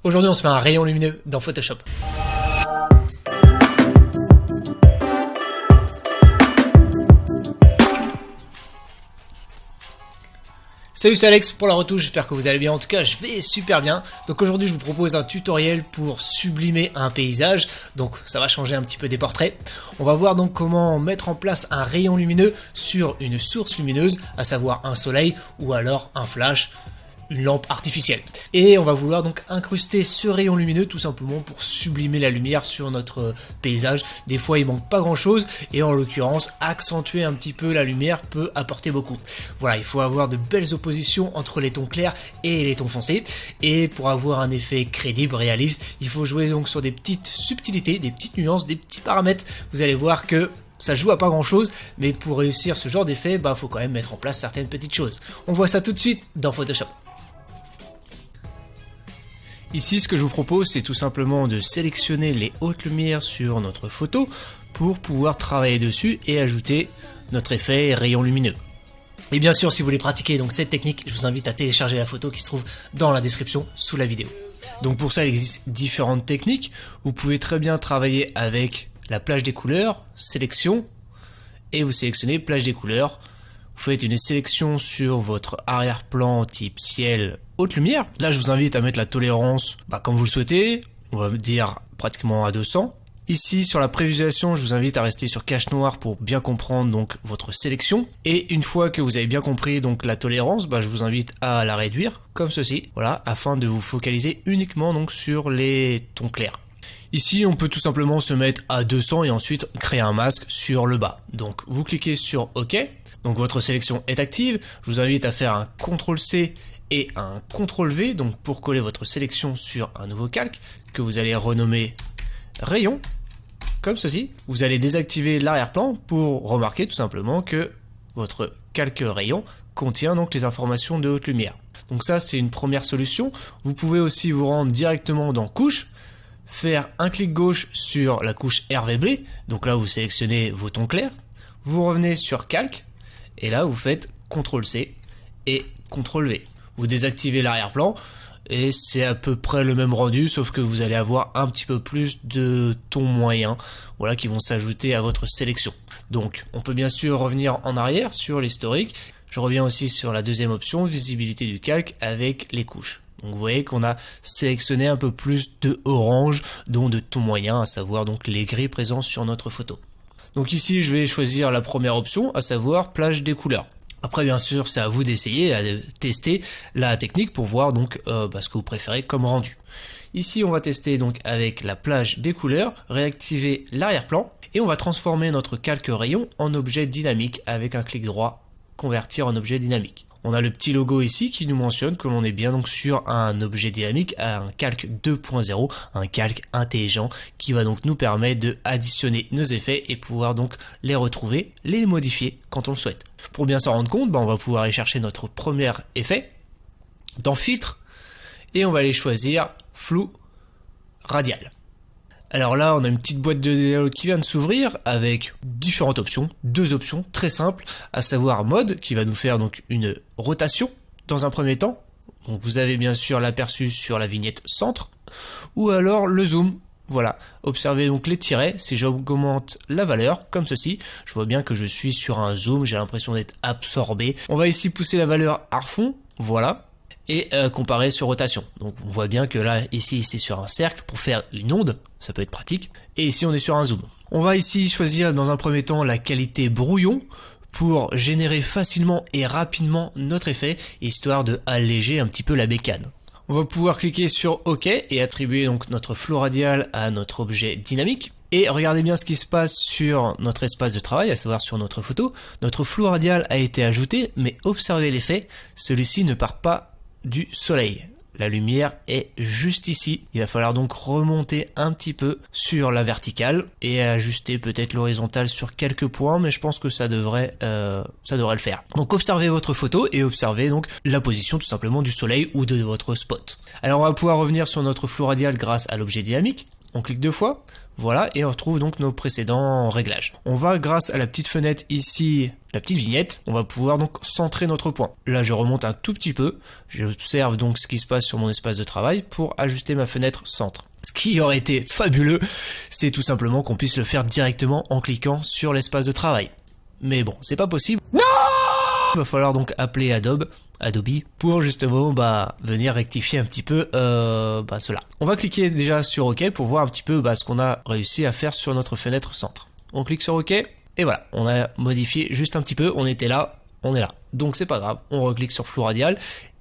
Aujourd'hui, on se fait un rayon lumineux dans Photoshop. Salut, c'est Alex pour la retouche, j'espère que vous allez bien. En tout cas, je vais super bien. Donc aujourd'hui, je vous propose un tutoriel pour sublimer un paysage. Donc ça va changer un petit peu des portraits. On va voir donc comment mettre en place un rayon lumineux sur une source lumineuse, à savoir un soleil ou alors un flash, une lampe artificielle. Et on va vouloir donc incruster ce rayon lumineux tout simplement pour sublimer la lumière sur notre paysage. Des fois il manque pas grand chose et en l'occurrence accentuer un petit peu la lumière peut apporter beaucoup. Voilà, il faut avoir de belles oppositions entre les tons clairs et les tons foncés, et pour avoir un effet crédible, réaliste, il faut jouer donc sur des petites subtilités, des petites nuances, des petits paramètres. Vous allez voir que ça joue à pas grand chose, mais pour réussir ce genre d'effet, faut quand même mettre en place certaines petites choses. On voit ça tout de suite dans Photoshop. Ici, ce que je vous propose, c'est tout simplement de sélectionner les hautes lumières sur notre photo pour pouvoir travailler dessus et ajouter notre effet rayon lumineux. Et bien sûr, si vous voulez pratiquer donc cette technique, je vous invite à télécharger la photo qui se trouve dans la description sous la vidéo. Donc pour ça, il existe différentes techniques. Vous pouvez très bien travailler avec la plage des couleurs, sélection, et vous sélectionnez plage des couleurs. Vous faites une sélection sur votre arrière-plan type ciel, haute lumière. Là, je vous invite à mettre la tolérance comme vous le souhaitez. On va dire pratiquement à 200. Ici, sur la prévisualisation, je vous invite à rester sur cache noire pour bien comprendre donc votre sélection. Et une fois que vous avez bien compris donc la tolérance, je vous invite à la réduire comme ceci. Voilà, afin de vous focaliser uniquement donc sur les tons clairs. Ici, on peut tout simplement se mettre à 200 et ensuite créer un masque sur le bas. Donc, vous cliquez sur OK. Donc, votre sélection est active. Je vous invite à faire un CTRL-C et un CTRL-V donc pour coller votre sélection sur un nouveau calque que vous allez renommer rayon, comme ceci. Vous allez désactiver l'arrière-plan pour remarquer tout simplement que votre calque rayon contient donc les informations de haute lumière. Donc ça, c'est une première solution. Vous pouvez aussi vous rendre directement dans couche, faire un clic gauche sur la couche RVB, donc là vous sélectionnez vos tons clairs, vous revenez sur calque et là vous faites CTRL-C et CTRL-V. Vous désactivez l'arrière-plan et c'est à peu près le même rendu, sauf que vous allez avoir un petit peu plus de tons moyens, voilà, qui vont s'ajouter à votre sélection. Donc on peut bien sûr revenir en arrière sur l'historique. Je reviens aussi sur la deuxième option, visibilité du calque avec les couches. Donc vous voyez qu'on a sélectionné un peu plus de orange, dont de tons moyens, à savoir donc les gris présents sur notre photo. Donc ici je vais choisir la première option, à savoir plage des couleurs. Après bien sûr c'est à vous d'essayer, à tester la technique pour voir donc ce que vous préférez comme rendu. Ici on va tester donc avec la plage des couleurs, réactiver l'arrière-plan et on va transformer notre calque rayon en objet dynamique avec un clic droit, convertir en objet dynamique. On a le petit logo ici qui nous mentionne que l'on est bien donc sur un objet dynamique, un calque 2.0, un calque intelligent qui va donc nous permettre de additionner nos effets et pouvoir donc les retrouver, les modifier quand on le souhaite. Pour bien s'en rendre compte, on va pouvoir aller chercher notre premier effet dans filtre et on va aller choisir flou radial. Alors là, on a une petite boîte de dialogue qui vient de s'ouvrir avec différentes options, deux options très simples, à savoir mode qui va nous faire donc une rotation dans un premier temps. Donc vous avez bien sûr l'aperçu sur la vignette centre ou alors le zoom. Voilà, observez donc les tirets, si j'augmente la valeur comme ceci, je vois bien que je suis sur un zoom, j'ai l'impression d'être absorbé. On va ici pousser la valeur à fond, voilà. Et comparer sur rotation. Donc on voit bien que là, ici c'est sur un cercle pour faire une onde, ça peut être pratique. Et ici on est sur un zoom. On va ici choisir dans un premier temps la qualité brouillon pour générer facilement et rapidement notre effet, histoire de alléger un petit peu la bécane. On va pouvoir cliquer sur OK et attribuer donc notre flou radial à notre objet dynamique. Et regardez bien ce qui se passe sur notre espace de travail, à savoir sur notre photo. Notre flou radial a été ajouté, mais observez l'effet, celui-ci ne part pas du soleil. La lumière est juste ici. Il va falloir donc remonter un petit peu sur la verticale et ajuster peut-être l'horizontale sur quelques points, mais je pense que ça devrait le faire. Donc observez votre photo et observez donc la position tout simplement du soleil ou de votre spot. Alors on va pouvoir revenir sur notre flou radial grâce à l'objet dynamique. On clique 2 fois, voilà, et on retrouve donc nos précédents réglages. On va, grâce à la petite fenêtre ici, la petite vignette, on va pouvoir donc centrer notre point. Là, je remonte un tout petit peu, j'observe donc ce qui se passe sur mon espace de travail pour ajuster ma fenêtre centre. Ce qui aurait été fabuleux, c'est tout simplement qu'on puisse le faire directement en cliquant sur l'espace de travail. Mais bon, c'est pas possible. Non! Il va falloir donc appeler Adobe pour justement venir rectifier un petit peu cela. On va cliquer déjà sur OK pour voir un petit peu ce qu'on a réussi à faire sur notre fenêtre centre. On clique sur OK et voilà, on a modifié juste un petit peu, on était là, on est là. Donc c'est pas grave, on reclique sur flou radial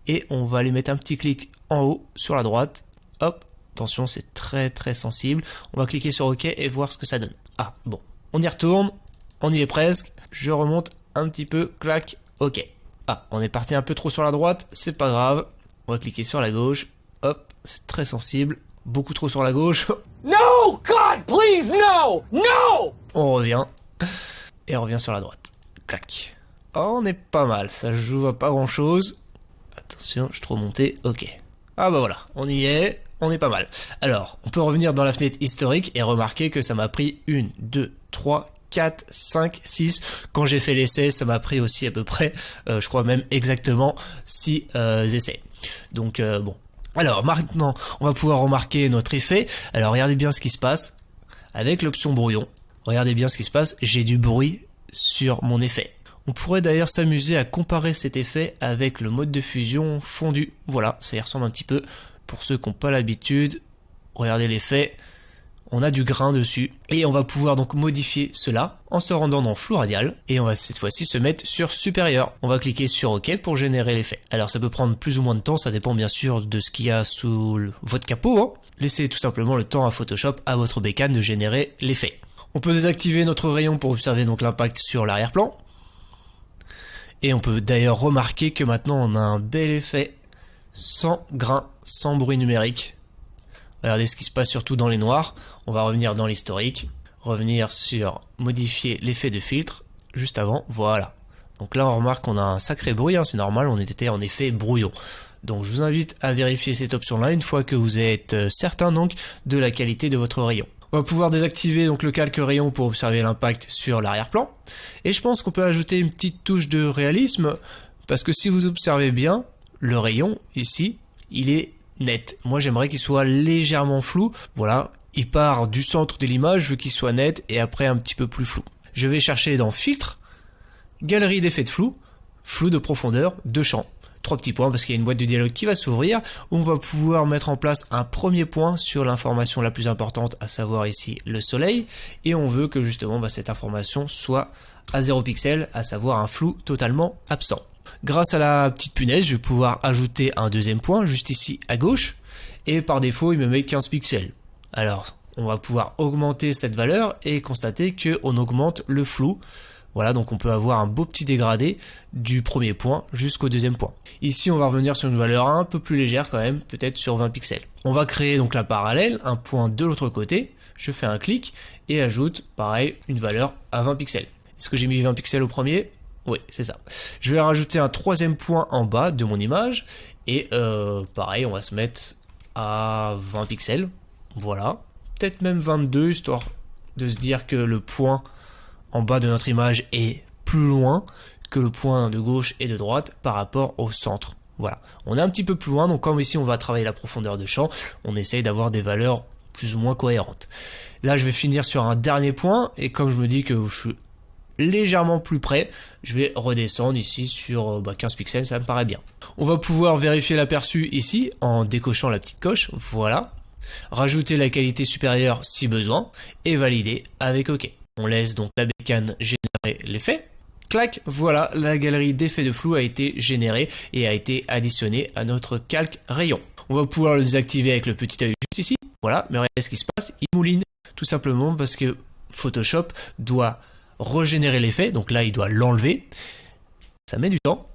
et on va aller mettre un petit clic en haut sur la droite. Hop, attention, c'est très très sensible. On va cliquer sur OK et voir ce que ça donne. Ah bon, on y retourne, on y est presque. Je remonte un petit peu, clac, OK. Ah, on est parti un peu trop sur la droite, c'est pas grave. On va cliquer sur la gauche. Hop, c'est très sensible. Beaucoup trop sur la gauche. No, God, please, no, no! On revient. Et on revient sur la droite. Clac. Oh, on est pas mal, ça joue à pas grand chose. Attention, je suis trop monté. OK. Ah bah voilà, on y est, on est pas mal. Alors, on peut revenir dans la fenêtre historique et remarquer que ça m'a pris 1, 2, 3, 4, 5, 6. Quand j'ai fait l'essai, ça m'a pris aussi à peu près, je crois même exactement 6 essais. Donc bon. Alors maintenant, on va pouvoir remarquer notre effet. Alors regardez bien ce qui se passe avec l'option brouillon. Regardez bien ce qui se passe, j'ai du bruit sur mon effet. On pourrait d'ailleurs s'amuser à comparer cet effet avec le mode de fusion fondu. Voilà, ça y ressemble un petit peu. Pour ceux qui n'ont pas l'habitude, regardez l'effet. On a du grain dessus et on va pouvoir donc modifier cela en se rendant dans flou radial et on va cette fois-ci se mettre sur supérieur. On va cliquer sur OK pour générer l'effet. Alors ça peut prendre plus ou moins de temps, ça dépend bien sûr de ce qu'il y a sous votre capot, hein. Laissez tout simplement le temps à Photoshop, à votre bécane de générer l'effet. On peut désactiver notre rayon pour observer donc l'impact sur l'arrière-plan. Et on peut d'ailleurs remarquer que maintenant on a un bel effet sans grain, sans bruit numérique. Regardez ce qui se passe surtout dans les noirs. On va revenir dans l'historique, revenir sur modifier l'effet de filtre juste avant, voilà. Donc là on remarque qu'on a un sacré bruit, hein, c'est normal, on était en effet brouillon. Donc je vous invite à vérifier cette option là une fois que vous êtes certain donc de la qualité de votre rayon. On va pouvoir désactiver donc le calque rayon pour observer l'impact sur l'arrière-plan. Et je pense qu'on peut ajouter une petite touche de réalisme parce que si vous observez bien, le rayon ici, il est net. Moi j'aimerais qu'il soit légèrement flou. Voilà, il part du centre de l'image, je veux qu'il soit net et après un petit peu plus flou. Je vais chercher dans filtre, galerie d'effets de flou, flou de profondeur, de champ. 3 petits points parce qu'il y a une boîte de dialogue qui va s'ouvrir. On va pouvoir mettre en place un premier point sur l'information la plus importante, à savoir ici le soleil. Et on veut que justement cette information soit à 0 pixels, à savoir un flou totalement absent. Grâce à la petite punaise, je vais pouvoir ajouter un deuxième point juste ici à gauche. Et par défaut, il me met 15 pixels. Alors, on va pouvoir augmenter cette valeur et constater qu'on augmente le flou. Voilà, donc on peut avoir un beau petit dégradé du premier point jusqu'au deuxième point. Ici, on va revenir sur une valeur un peu plus légère quand même, peut-être sur 20 pixels. On va créer donc la parallèle, un point de l'autre côté. Je fais un clic et ajoute, pareil, une valeur à 20 pixels. Est-ce que j'ai mis 20 pixels au premier ? Oui, c'est ça. Je vais rajouter un troisième point en bas de mon image. Et pareil, on va se mettre à 20 pixels. Voilà. Peut-être même 22, histoire de se dire que le point en bas de notre image est plus loin que le point de gauche et de droite par rapport au centre. Voilà. On est un petit peu plus loin, donc comme ici on va travailler la profondeur de champ, on essaye d'avoir des valeurs plus ou moins cohérentes. Là, je vais finir sur un dernier point, et comme je me dis que je suis légèrement plus près, je vais redescendre ici sur 15 pixels, ça me paraît bien. On va pouvoir vérifier l'aperçu ici en décochant la petite coche, voilà. Rajouter la qualité supérieure si besoin et valider avec OK. On laisse donc la bécane générer l'effet. Clac, voilà, la galerie d'effets de flou a été générée et a été additionnée à notre calque rayon. On va pouvoir le désactiver avec le petit œil juste ici. Voilà, mais regardez ce qui se passe, il mouline tout simplement parce que Photoshop doit régénérer l'effet, donc là il doit l'enlever. Ça met du temps.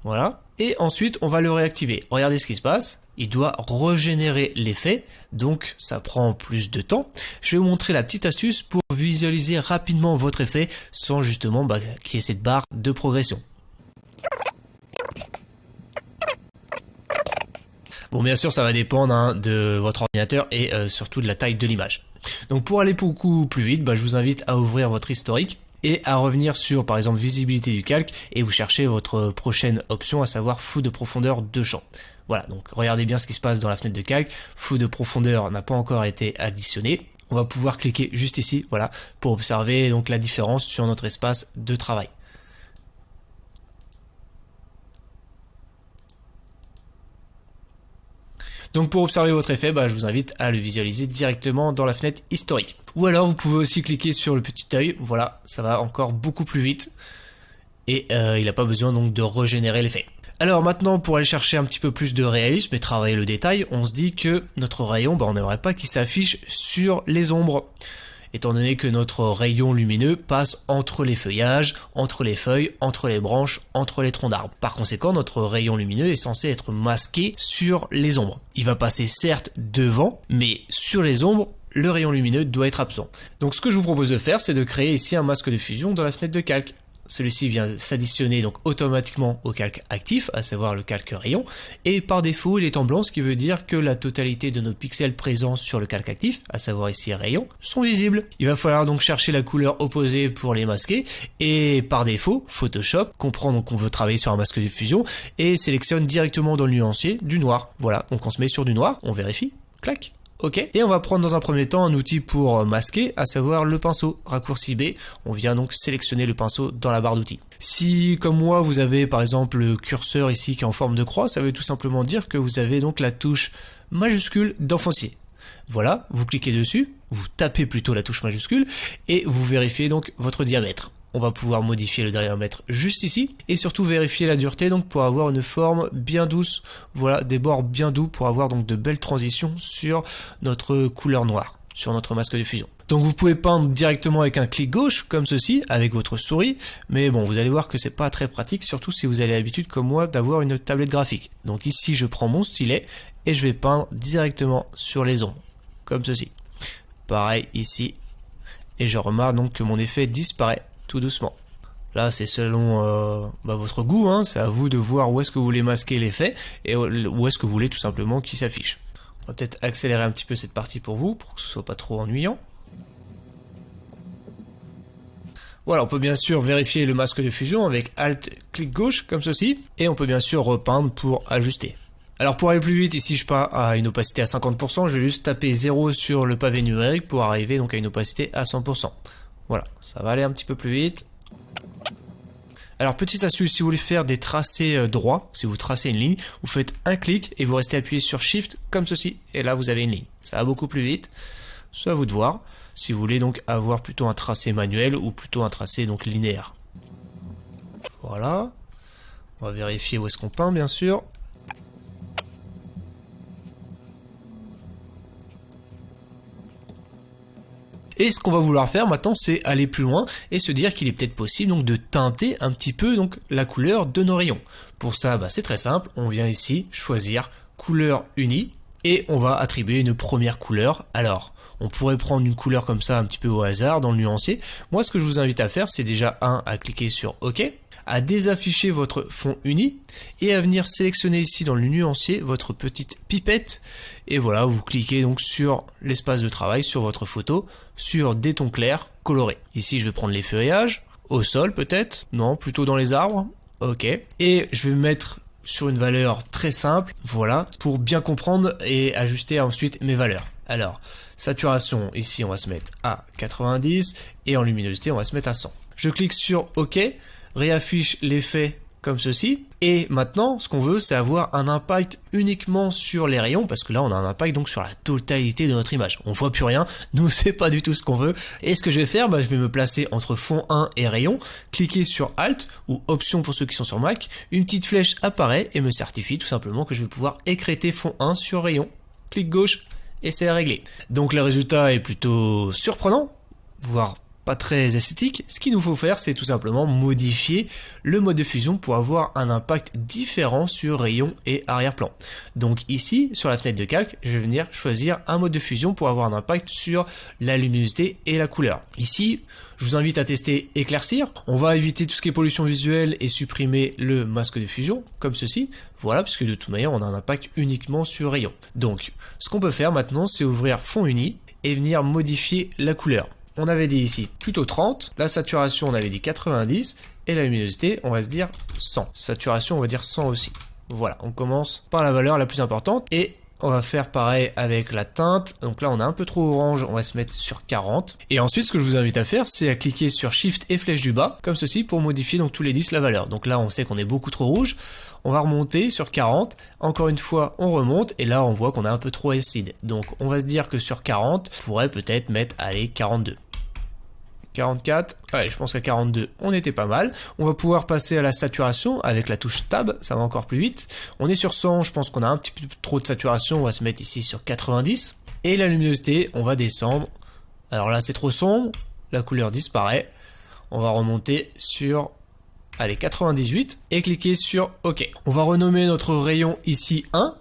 Voilà. Et ensuite, on va le réactiver. Regardez ce qui se passe. Il doit régénérer l'effet, donc ça prend plus de temps. Je vais vous montrer la petite astuce pour visualiser rapidement votre effet sans justement qu'il y ait cette barre de progression. Bon, bien sûr, ça va dépendre hein, de votre ordinateur et surtout de la taille de l'image. Donc pour aller beaucoup plus vite, je vous invite à ouvrir votre historique et à revenir sur par exemple visibilité du calque et vous cherchez votre prochaine option, à savoir flou de profondeur de champ. Voilà, donc regardez bien ce qui se passe dans la fenêtre de calque. Flou de profondeur n'a pas encore été additionné. On va pouvoir cliquer juste ici, voilà, pour observer donc la différence sur notre espace de travail. Donc pour observer votre effet, je vous invite à le visualiser directement dans la fenêtre historique. Ou alors vous pouvez aussi cliquer sur le petit œil, voilà, ça va encore beaucoup plus vite. Et il n'a pas besoin donc de régénérer l'effet. Alors maintenant, pour aller chercher un petit peu plus de réalisme et travailler le détail, on se dit que notre rayon, on n'aimerait pas qu'il s'affiche sur les ombres. Étant donné que notre rayon lumineux passe entre les feuillages, entre les feuilles, entre les branches, entre les troncs d'arbres. Par conséquent, notre rayon lumineux est censé être masqué sur les ombres. Il va passer certes devant, mais sur les ombres, le rayon lumineux doit être absent. Donc ce que je vous propose de faire, c'est de créer ici un masque de fusion dans la fenêtre de calque. Celui-ci vient s'additionner donc automatiquement au calque actif, à savoir le calque rayon, et par défaut il est en blanc, ce qui veut dire que la totalité de nos pixels présents sur le calque actif, à savoir ici rayon, sont visibles. Il va falloir donc chercher la couleur opposée pour les masquer, et par défaut, Photoshop comprend donc qu'on veut travailler sur un masque de fusion, et sélectionne directement dans le nuancier du noir. Voilà, donc on se met sur du noir, on vérifie, clac. Ok, et on va prendre dans un premier temps un outil pour masquer, à savoir le pinceau, raccourci B. On vient donc sélectionner le pinceau dans la barre d'outils. Si, comme moi, vous avez par exemple le curseur ici qui est en forme de croix, ça veut tout simplement dire que vous avez donc la touche majuscule d'enfoncier. Voilà, vous cliquez dessus, vous tapez plutôt la touche majuscule, et vous vérifiez donc votre diamètre. On va pouvoir modifier le diamètre juste ici et surtout vérifier la dureté donc pour avoir une forme bien douce, voilà, des bords bien doux pour avoir donc de belles transitions sur notre couleur noire, sur notre masque de fusion. Donc vous pouvez peindre directement avec un clic gauche comme ceci avec votre souris, mais bon, vous allez voir que c'est pas très pratique, surtout si vous avez l'habitude comme moi d'avoir une tablette graphique. Donc ici je prends mon stylet et je vais peindre directement sur les ombres comme ceci. Pareil ici, et je remarque donc que mon effet disparaît tout doucement. Là c'est selon votre goût, hein, c'est à vous de voir où est-ce que vous voulez masquer l'effet et où est-ce que vous voulez tout simplement qu'il s'affiche. On va peut-être accélérer un petit peu cette partie pour vous, pour que ce soit pas trop ennuyant. Voilà, on peut bien sûr vérifier le masque de fusion avec Alt, clic gauche comme ceci, et on peut bien sûr repeindre pour ajuster. Alors pour aller plus vite, ici je pars à une opacité à 50%, je vais juste taper 0 sur le pavé numérique pour arriver donc à une opacité à 100%. Voilà, ça va aller un petit peu plus vite. Alors petite astuce, si vous voulez faire des tracés droits, si vous tracez une ligne, vous faites un clic et vous restez appuyé sur Shift comme ceci, et là vous avez une ligne. Ça va beaucoup plus vite, c'est à vous de voir, si vous voulez donc avoir plutôt un tracé manuel ou plutôt un tracé donc linéaire. Voilà, on va vérifier où est-ce qu'on peint bien sûr. Et ce qu'on va vouloir faire maintenant, c'est aller plus loin et se dire qu'il est peut-être possible donc de teinter un petit peu donc la couleur de nos rayons. Pour ça, c'est très simple, on vient ici choisir couleur unie et on va attribuer une première couleur. Alors, on pourrait prendre une couleur comme ça un petit peu au hasard dans le nuancier. Moi, ce que je vous invite à faire, c'est déjà à cliquer sur OK, à désafficher votre fond uni et à venir sélectionner ici dans le nuancier votre petite pipette et voilà, vous cliquez donc sur l'espace de travail, sur votre photo, sur des tons clairs colorés. Ici je vais prendre les feuillages, au sol peut-être, non plutôt dans les arbres, ok, et je vais mettre sur une valeur très simple, voilà, pour bien comprendre et ajuster ensuite mes valeurs. Alors, saturation, ici on va se mettre à 90 et en luminosité on va se mettre à 100. Je clique sur OK, réaffiche l'effet comme ceci, et maintenant ce qu'on veut c'est avoir un impact uniquement sur les rayons, parce que là on a un impact donc sur la totalité de notre image, on voit plus rien, nous c'est pas du tout ce qu'on veut, et ce que je vais faire, je vais me placer entre fond 1 et rayon, cliquer sur Alt ou Option pour ceux qui sont sur Mac, une petite flèche apparaît et me certifie tout simplement que je vais pouvoir écrêter fond 1 sur rayon, clic gauche et c'est réglé. Donc le résultat est plutôt surprenant, voire pas très esthétique. Ce qu'il nous faut faire, c'est tout simplement modifier le mode de fusion pour avoir un impact différent sur rayon et arrière-plan. Donc ici, sur la fenêtre de calque, je vais venir choisir un mode de fusion pour avoir un impact sur la luminosité et la couleur. Ici, je vous invite à tester éclaircir. On va éviter tout ce qui est pollution visuelle et supprimer le masque de fusion, comme ceci. Voilà, puisque de toute manière, on a un impact uniquement sur rayon. Donc, ce qu'on peut faire maintenant, c'est ouvrir fond uni et venir modifier la couleur. On avait dit ici plutôt 30, la saturation on avait dit 90, et la luminosité on va se dire 100. Saturation on va dire 100 aussi. Voilà, on commence par la valeur la plus importante, et on va faire pareil avec la teinte. Donc là on a un peu trop orange, on va se mettre sur 40. Et ensuite ce que je vous invite à faire, c'est à cliquer sur Shift et flèche du bas, comme ceci, pour modifier donc tous les 10 la valeur. Donc là on sait qu'on est beaucoup trop rouge, on va remonter sur 40, encore une fois on remonte, et là on voit qu'on a un peu trop acide. Donc on va se dire que sur 40, on pourrait peut-être mettre, allez, 42. 44, ouais, je pense qu'à 42 on était pas mal. On va pouvoir passer à la saturation avec la touche tab, ça va encore plus vite. On est sur 100, je pense qu'on a un petit peu trop de saturation, on va se mettre ici sur 90. Et la luminosité, on va descendre. Alors là c'est trop sombre, la couleur disparaît. On va remonter sur, allez, 98 et cliquer sur OK. On va renommer notre rayon ici 1.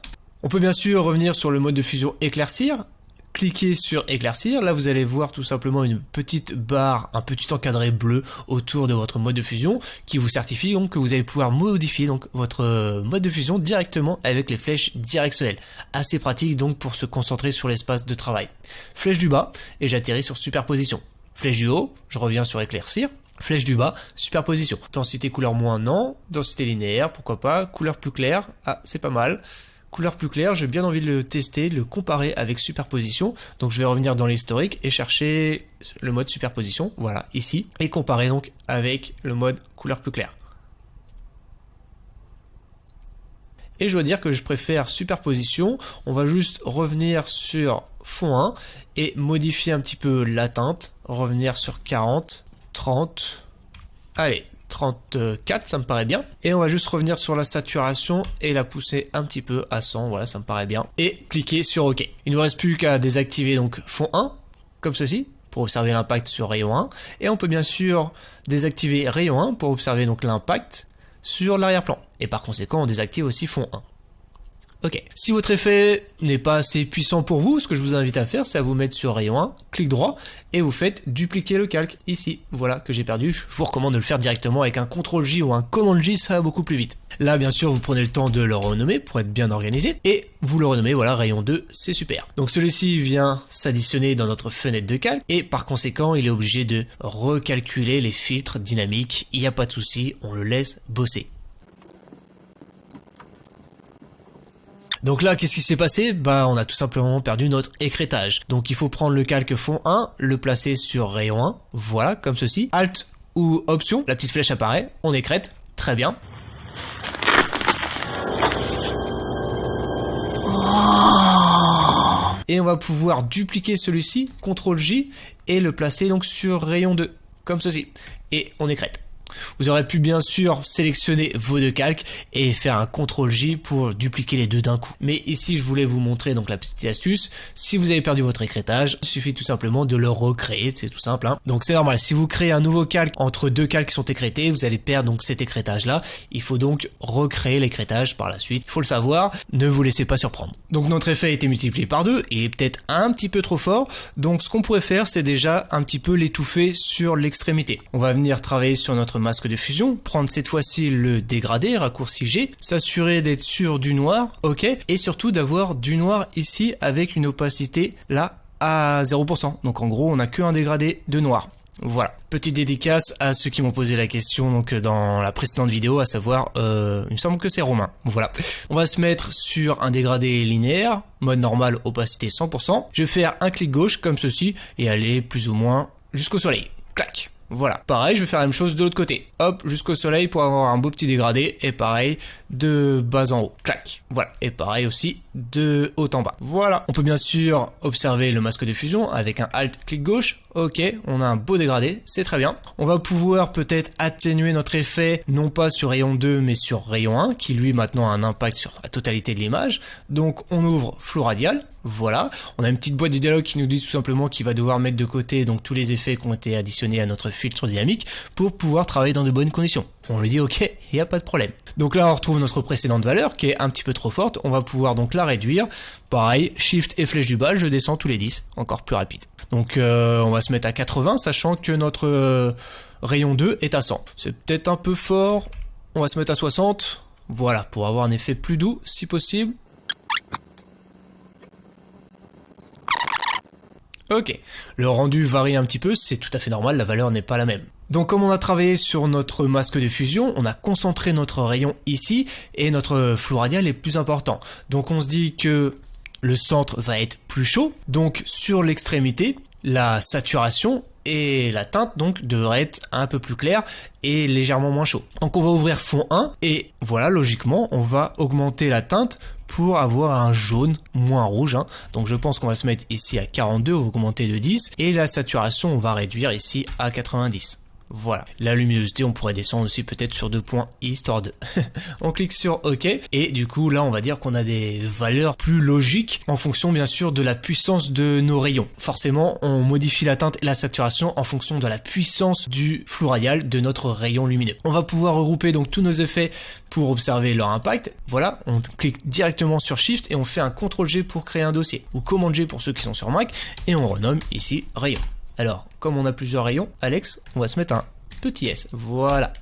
On peut bien sûr revenir sur le mode de fusion éclaircir. Cliquez sur éclaircir, là vous allez voir tout simplement une petite barre, un petit encadré bleu autour de votre mode de fusion qui vous certifie donc que vous allez pouvoir modifier donc votre mode de fusion directement avec les flèches directionnelles. Assez pratique donc pour se concentrer sur l'espace de travail. Flèche du bas et j'atterris sur superposition. Flèche du haut, je reviens sur éclaircir. Flèche du bas, superposition. Densité couleur moins non, densité linéaire, pourquoi pas, couleur plus claire, ah c'est pas mal. Couleur plus claire, j'ai bien envie de le tester, de le comparer avec superposition. Donc je vais revenir dans l'historique et chercher le mode superposition, voilà, ici. Et comparer donc avec le mode couleur plus claire. Et je dois dire que je préfère superposition. On va juste revenir sur fond 1 et modifier un petit peu la teinte. Revenir sur 40, 30, allez, 34, ça me paraît bien. Et on va juste revenir sur la saturation et la pousser un petit peu à 100, voilà, ça me paraît bien. Et cliquer sur OK. Il ne nous reste plus qu'à désactiver donc fond 1, comme ceci, pour observer l'impact sur rayon 1. Et on peut bien sûr désactiver rayon 1 pour observer donc l'impact sur l'arrière-plan. Et par conséquent, on désactive aussi fond 1. Ok. Si votre effet n'est pas assez puissant pour vous, ce que je vous invite à faire, c'est à vous mettre sur rayon 1, clic droit, et vous faites dupliquer le calque ici. Voilà que j'ai perdu. Je vous recommande de le faire directement avec un CTRL-J ou un COMMAND-J, ça va beaucoup plus vite. Là, bien sûr, vous prenez le temps de le renommer pour être bien organisé, et vous le renommez, voilà, rayon 2, c'est super. Donc celui-ci vient s'additionner dans notre fenêtre de calque, et par conséquent, il est obligé de recalculer les filtres dynamiques. Il n'y a pas de souci, on le laisse bosser. Donc là, qu'est-ce qui s'est passé? Bah, on a tout simplement perdu notre écrêtage. Donc il faut prendre le calque fond 1, le placer sur rayon 1, voilà, comme ceci. Alt ou option, la petite flèche apparaît, on écrète, très bien. Et on va pouvoir dupliquer celui-ci, CTRL-J, et le placer donc sur rayon 2, comme ceci. Et on écrète. Vous aurez pu bien sûr sélectionner vos deux calques et faire un CTRL-J pour dupliquer les deux d'un coup. Mais ici je voulais vous montrer donc la petite astuce. Si vous avez perdu votre écrêtage, il suffit tout simplement de le recréer, c'est tout simple. Donc c'est normal, si vous créez un nouveau calque entre deux calques qui sont écrêtés, vous allez perdre donc cet écrêtage là. Il faut donc recréer l'écrêtage par la suite. Il faut le savoir, ne vous laissez pas surprendre. Donc notre effet a été multiplié par 2, il est peut-être un petit peu trop fort. Donc ce qu'on pourrait faire, c'est déjà un petit peu l'étouffer sur l'extrémité. On va venir travailler sur notre masque de fusion, prendre cette fois-ci le dégradé, raccourci G, s'assurer d'être sur du noir, ok, et surtout d'avoir du noir ici avec une opacité là à 0%. Donc en gros on n'a qu'un dégradé de noir. Voilà, petite dédicace à ceux qui m'ont posé la question donc dans la précédente vidéo, à savoir, il me semble que c'est Romain. Voilà, on va se mettre sur un dégradé linéaire, mode normal, opacité 100%. Je vais faire un clic gauche comme ceci et aller plus ou moins jusqu'au soleil. Clac. Voilà. Pareil, je vais faire la même chose de l'autre côté. Hop, jusqu'au soleil pour avoir un beau petit dégradé. Et pareil, de bas en haut. Clac. Voilà. Et pareil aussi, de haut en bas. Voilà. On peut bien sûr observer le masque de fusion avec un Alt, clic gauche. Ok, on a un beau dégradé. C'est très bien. On va pouvoir peut-être atténuer notre effet, non pas sur rayon 2, mais sur rayon 1, qui lui maintenant a un impact sur la totalité de l'image. Donc, on ouvre flou radial. Voilà, on a une petite boîte de dialogue qui nous dit tout simplement qu'il va devoir mettre de côté donc tous les effets qui ont été additionnés à notre filtre dynamique pour pouvoir travailler dans de bonnes conditions. On lui dit ok, il n'y a pas de problème. Donc là on retrouve notre précédente valeur qui est un petit peu trop forte, on va pouvoir donc la réduire. Pareil, Shift et flèche du bas, je descends tous les 10, encore plus rapide. Donc on va se mettre à 80, sachant que notre rayon 2 est à 100. C'est peut-être un peu fort, on va se mettre à 60, voilà, pour avoir un effet plus doux si possible. Ok, le rendu varie un petit peu, c'est tout à fait normal, la valeur n'est pas la même. Donc comme on a travaillé sur notre masque de fusion, on a concentré notre rayon ici et notre flou radial est plus important. Donc on se dit que le centre va être plus chaud, donc sur l'extrémité, la saturation et la teinte donc devrait être un peu plus claire et légèrement moins chaud. Donc on va ouvrir fond 1 et voilà, logiquement on va augmenter la teinte pour avoir un jaune moins rouge. Donc je pense qu'on va se mettre ici à 42, on va augmenter de 10 et la saturation on va réduire ici à 90. Voilà, la luminosité on pourrait descendre aussi peut-être sur 2 points histoire de. On clique sur OK et du coup là on va dire qu'on a des valeurs plus logiques en fonction bien sûr de la puissance de nos rayons. Forcément on modifie la teinte et la saturation en fonction de la puissance du flou radial de notre rayon lumineux. On va pouvoir regrouper donc tous nos effets pour observer leur impact. Voilà, on clique directement sur Shift et on fait un CTRL-G pour créer un dossier ou Command-G pour ceux qui sont sur Mac et on renomme ici rayon. Alors, comme on a plusieurs rayons, Alex, on va se mettre un petit S. Voilà.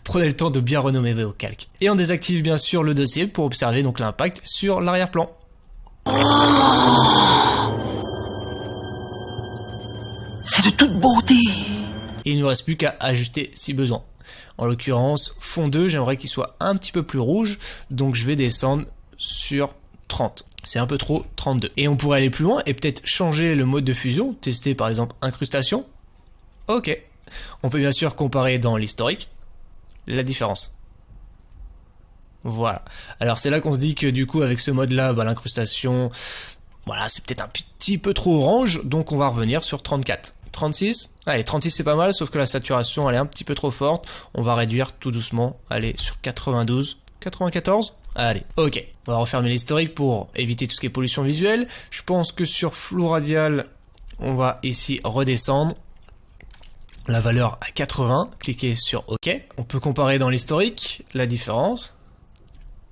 Prenez le temps de bien renommer vos calques. Et on désactive bien sûr le dossier pour observer donc l'impact sur l'arrière-plan. C'est de toute beauté. Et il ne nous reste plus qu'à ajuster si besoin. En l'occurrence, fond 2, j'aimerais qu'il soit un petit peu plus rouge, donc je vais descendre sur 30. C'est un peu trop, 32. Et on pourrait aller plus loin et peut-être changer le mode de fusion, tester par exemple incrustation. Ok. On peut bien sûr comparer dans l'historique la différence. Voilà. Alors c'est là qu'on se dit que du coup avec ce mode là, l'incrustation, voilà, c'est peut-être un petit peu trop orange, donc on va revenir sur 34. 36. Allez, 36 c'est pas mal, sauf que la saturation elle est un petit peu trop forte. On va réduire tout doucement, allez, sur 92. 94. Allez, ok. On va refermer l'historique pour éviter tout ce qui est pollution visuelle. Je pense que sur flou radial, on va ici redescendre la valeur à 80. Cliquez sur OK. On peut comparer dans l'historique la différence.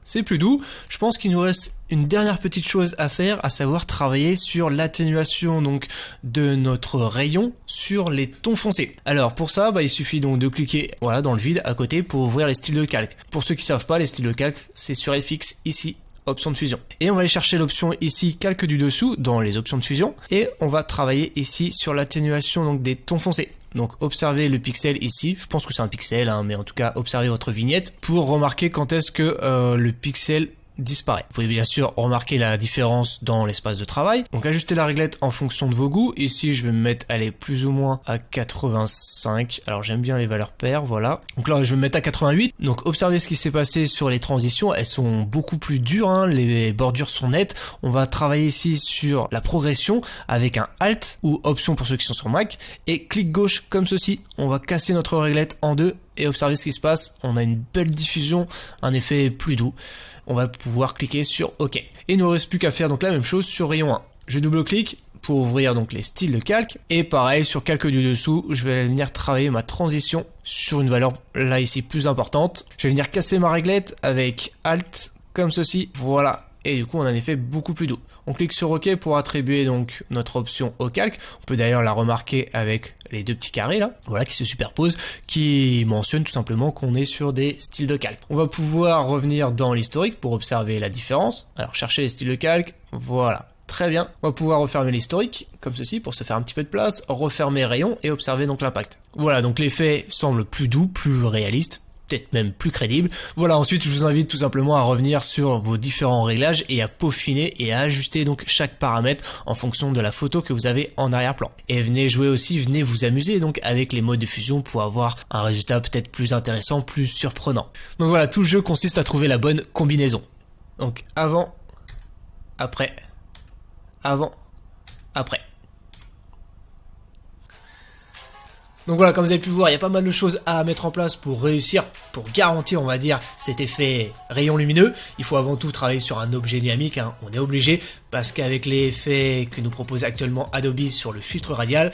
C'est plus doux. Je pense qu'il nous reste une dernière petite chose à faire, à savoir travailler sur l'atténuation donc de notre rayon sur les tons foncés. Alors pour ça, il suffit donc de cliquer voilà dans le vide à côté pour ouvrir les styles de calque. Pour ceux qui savent pas, les styles de calque, c'est sur FX ici, option de fusion. Et on va aller chercher l'option ici calque du dessous dans les options de fusion et on va travailler ici sur l'atténuation donc des tons foncés. Donc observez le pixel ici, je pense que c'est un pixel, mais en tout cas observez votre vignette pour remarquer quand est-ce que le pixel disparaît. Vous pouvez bien sûr remarquer la différence dans l'espace de travail. Donc ajustez la réglette en fonction de vos goûts. Ici je vais me mettre, allez, plus ou moins à 85. Alors j'aime bien les valeurs paires, voilà. Donc là je vais me mettre à 88. Donc observez ce qui s'est passé sur les transitions. Elles sont beaucoup plus dures, les bordures sont nettes. On va travailler ici sur la progression avec un Alt ou Option pour ceux qui sont sur Mac. Et clic gauche comme ceci. On va casser notre réglette en deux et observer ce qui se passe. On a une belle diffusion, un effet plus doux. On va pouvoir cliquer sur OK. Et il ne nous reste plus qu'à faire donc la même chose sur rayon 1. Je double-clique pour ouvrir donc les styles de calque. Et pareil, sur calque du dessous, je vais venir travailler ma transition sur une valeur là ici plus importante. Je vais venir casser ma réglette avec Alt comme ceci. Voilà. Et du coup, on a un effet beaucoup plus doux. On clique sur OK pour attribuer donc notre option au calque. On peut d'ailleurs la remarquer avec les deux petits carrés là, voilà, qui se superposent, qui mentionnent tout simplement qu'on est sur des styles de calque. On va pouvoir revenir dans l'historique pour observer la différence. Alors, chercher les styles de calque, voilà. Très bien. On va pouvoir refermer l'historique, comme ceci, pour se faire un petit peu de place, refermer rayon et observer donc l'impact. Voilà, donc l'effet semble plus doux, plus réaliste. peut-être même plus crédible. Voilà, ensuite je vous invite tout simplement à revenir sur vos différents réglages et à peaufiner et à ajuster donc chaque paramètre en fonction de la photo que vous avez en arrière-plan. Et venez jouer aussi, venez vous amuser donc avec les modes de fusion pour avoir un résultat peut-être plus intéressant, plus surprenant. Donc voilà, tout le jeu consiste à trouver la bonne combinaison. Donc avant, après, avant, après. Donc voilà, comme vous avez pu voir, il y a pas mal de choses à mettre en place pour réussir, pour garantir, on va dire, cet effet rayon lumineux. Il faut avant tout travailler sur un objet dynamique, hein. On est obligé, parce qu'avec les effets que nous propose actuellement Adobe sur le filtre radial,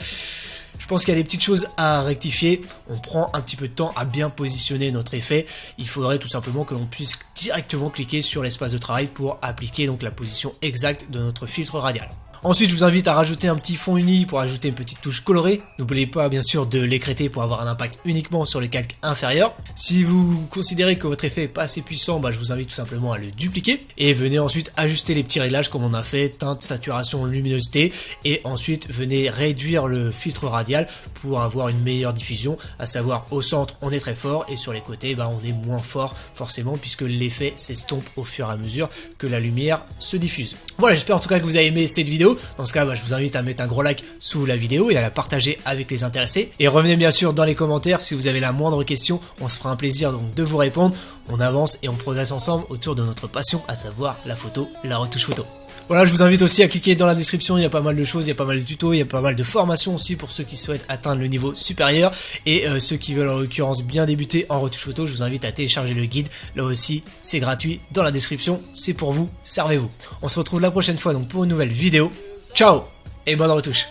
je pense qu'il y a des petites choses à rectifier. On prend un petit peu de temps à bien positionner notre effet. Il faudrait tout simplement que l'on puisse directement cliquer sur l'espace de travail pour appliquer donc la position exacte de notre filtre radial. Ensuite, je vous invite à rajouter un petit fond uni pour ajouter une petite touche colorée. N'oubliez pas bien sûr de l'écrêter pour avoir un impact uniquement sur les calques inférieurs. Si vous considérez que votre effet n'est pas assez puissant, je vous invite tout simplement à le dupliquer. Et venez ensuite ajuster les petits réglages comme on a fait, teinte, saturation, luminosité. Et ensuite, venez réduire le filtre radial pour avoir une meilleure diffusion. À savoir, au centre, on est très fort et sur les côtés, on est moins fort forcément puisque l'effet s'estompe au fur et à mesure que la lumière se diffuse. Voilà, j'espère en tout cas que vous avez aimé cette vidéo. Dans ce cas, je vous invite à mettre un gros like sous la vidéo et à la partager avec les intéressés. Et revenez bien sûr dans les commentaires si vous avez la moindre question, on se fera un plaisir donc de vous répondre. On avance et on progresse ensemble autour de notre passion, à savoir la photo, la retouche photo. Voilà, je vous invite aussi à cliquer dans la description, il y a pas mal de choses, il y a pas mal de tutos, il y a pas mal de formations aussi pour ceux qui souhaitent atteindre le niveau supérieur. Et ceux qui veulent en l'occurrence bien débuter en retouche photo, je vous invite à télécharger le guide. Là aussi, c'est gratuit dans la description, c'est pour vous, servez-vous. On se retrouve la prochaine fois donc pour une nouvelle vidéo. Ciao et bonne retouche.